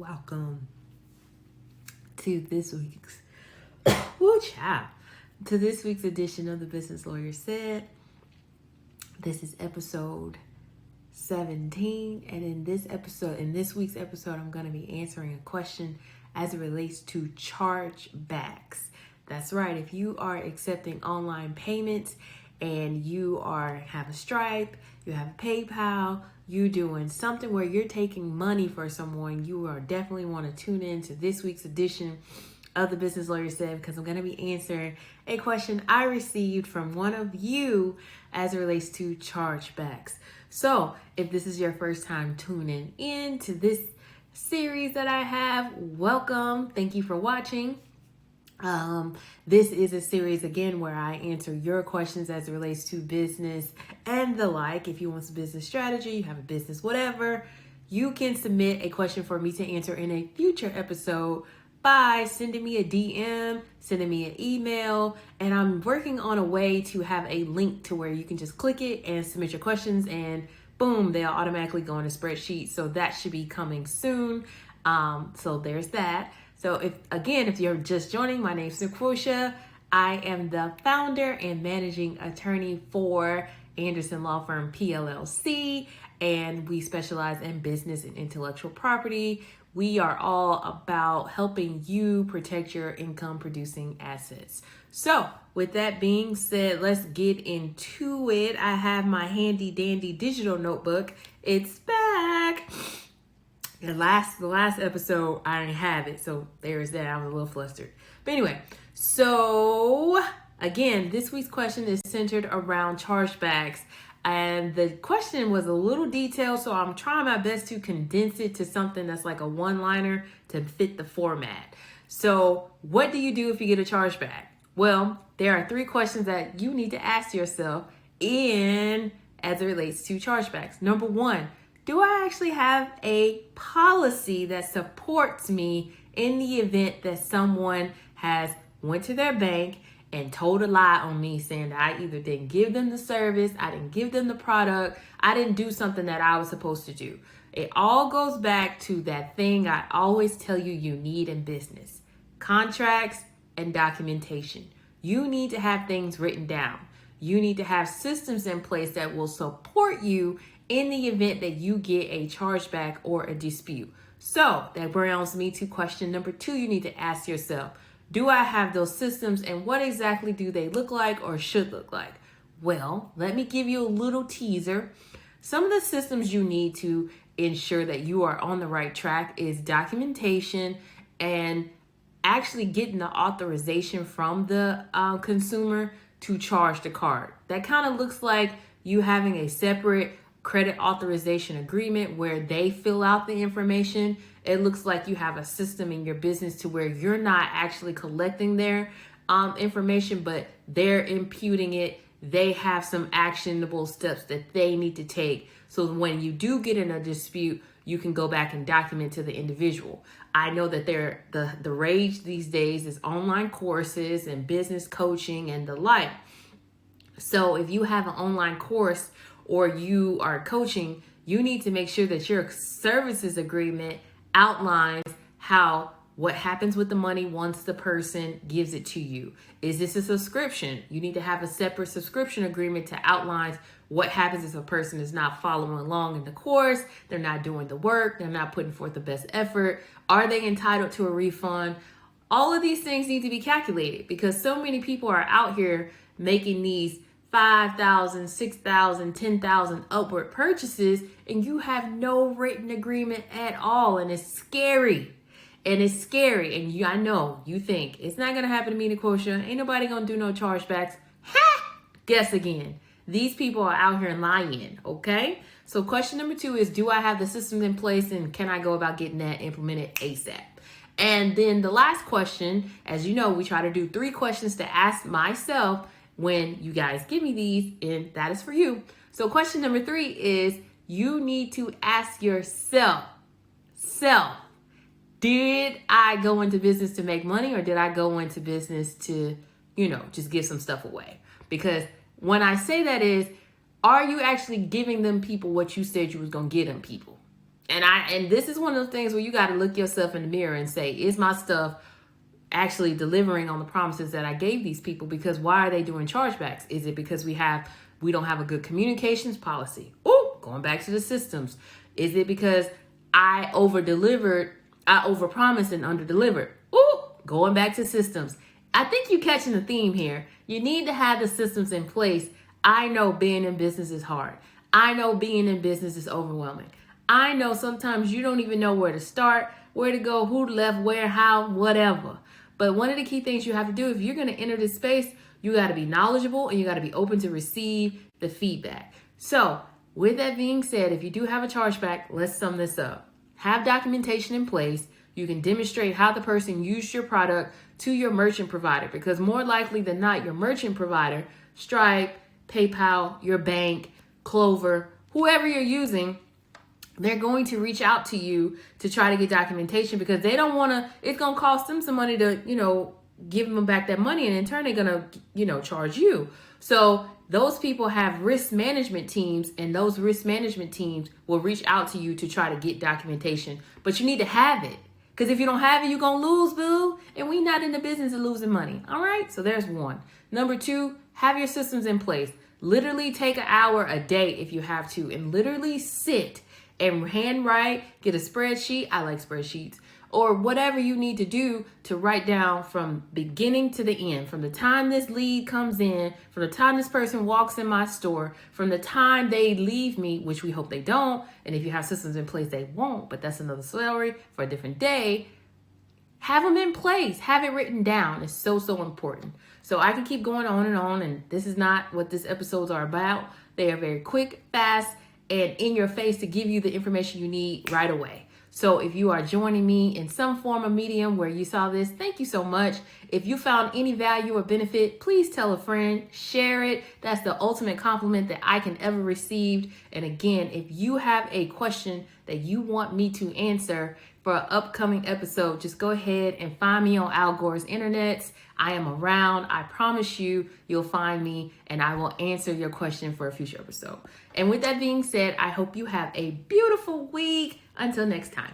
welcome to this week's to this week's edition of the Business Lawyer Said. This is episode 17, and in this week's episode, I'm going to be answering a question as it relates to chargebacks. That's right. If you are accepting online payments and you have a Stripe, you have PayPal, you doing something where you're taking money for someone, you are definitely want to tune in to this week's edition of the Business Lawyer Said, because I'm going to be answering a question I received from one of you as it relates to chargebacks. So if this is your first time tuning in to this series that I have, welcome. Thank you for watching. This is a series again where I answer your questions as it relates to business and the like. If you want some business strategy, you have a business, whatever, you can submit a question for me to answer in a future episode by sending me a DM, sending me an email, and I'm working on a way to have a link to where you can just click it and submit your questions, and boom, they'll automatically go in a spreadsheet. So that should be coming soon. So there's that. So if you're just joining, my name's Niquosha. I am the founder and managing attorney for Anderson Law Firm PLLC, and we specialize in business and intellectual property. We are all about helping you protect your income producing assets. So with that being said, let's get into it. I have my handy dandy digital notebook. It's back. The last episode, I didn't have it, so there's that. I was a little flustered. But anyway, so again, this week's question is centered around chargebacks. And the question was a little detailed, so I'm trying my best to condense it to something that's like a one-liner to fit the format. So what do you do if you get a chargeback? Well, there are 3 questions that you need to ask yourself as it relates to chargebacks. Number 1, do I actually have a policy that supports me in the event that someone has went to their bank and told a lie on me, saying that I either didn't give them the service, I didn't give them the product, I didn't do something that I was supposed to do? It all goes back to that thing I always tell you need in business: contracts and documentation. You need to have things written down. You need to have systems in place that will support you in the event that you get a chargeback or a dispute. So that brings me to question number 2 you need to ask yourself. Do I have those systems, and what exactly do they look like or should look like? Well, let me give you a little teaser. Some of the systems you need to ensure that you are on the right track is documentation and actually getting the authorization from the consumer to charge the card. That kind of looks like you having a separate credit authorization agreement where they fill out the information. It looks like you have a system in your business to where you're not actually collecting their information, but they're imputing it. They have some actionable steps that they need to take. So when you do get in a dispute, you can go back and document to the individual. I know that the rage these days is online courses and business coaching and the like. So if you have an online course or you are coaching, you need to make sure that your services agreement outlines what happens with the money once the person gives it to you. Is this a subscription? You need to have a separate subscription agreement to outline what happens if a person is not following along in the course, they're not doing the work, they're not putting forth the best effort. Are they entitled to a refund? All of these things need to be calculated, because so many people are out here making these $5,000, $6,000, $10,000 upward purchases, and you have no written agreement at all. And it's scary. And I know you think it's not going to happen to me, Niquosha. Ain't nobody going to do no chargebacks. Ha! Guess again. These people are out here lying. Okay. So question number 2 is, do I have the systems in place, and can I go about getting that implemented ASAP? And then the last question, as you know, we try to do 3 questions to ask myself when you guys give me these, and that is for you. So question number 3 is, you need to ask yourself, did I go into business to make money, or did I go into business to, just give some stuff away? Because when I say that is, are you actually giving them people what you said you was going to give them people? And this is one of those things where you got to look yourself in the mirror and say, is my stuff actually delivering on the promises that I gave these people? Because why are they doing chargebacks? Is it because we don't have a good communications policy? Ooh, going back to the systems. Is it because I overpromised and underdelivered? Ooh, going back to systems. I think you're catching the theme here. You need to have the systems in place. I know being in business is hard. I know being in business is overwhelming. I know sometimes you don't even know where to start, where to go, who left, where, how, whatever. But one of the key things you have to do if you're going to enter this space, you got to be knowledgeable and you got to be open to receive the feedback. So with that being said, if you do have a chargeback, let's sum this up. Have documentation in place. You can demonstrate how the person used your product to your merchant provider, because more likely than not, your merchant provider, Stripe, PayPal, your bank, Clover, whoever you're using, they're going to reach out to you to try to get documentation, because they don't want to, it's going to cost them some money to, give them back that money. And in turn, they're going to, charge you. So those people have risk management teams, and those risk management teams will reach out to you to try to get documentation. But you need to have it, because if you don't have it, you're going to lose, boo. And we not in the business of losing money. All right. So there's one. Number two, have your systems in place. Literally take an hour a day if you have to, and literally sit and handwrite, get a spreadsheet. I like spreadsheets. Or whatever you need to do to write down from beginning to the end, from the time this lead comes in, from the time this person walks in my store, from the time they leave me, which we hope they don't. And if you have systems in place, they won't, but that's another story for a different day. Have them in place. Have it written down. It's so, so important. So I can keep going on, and this is not what these episodes are about. They are very quick, fast, and in your face to give you the information you need right away. So if you are joining me in some form of medium where you saw this, thank you so much. If you found any value or benefit, please tell a friend, share it. That's the ultimate compliment that I can ever receive. And again, if you have a question that you want me to answer for an upcoming episode, just go ahead and find me on Al Gore's internets. I am around. I promise you'll find me, and I will answer your question for a future episode. And with that being said, I hope you have a beautiful week. Until next time.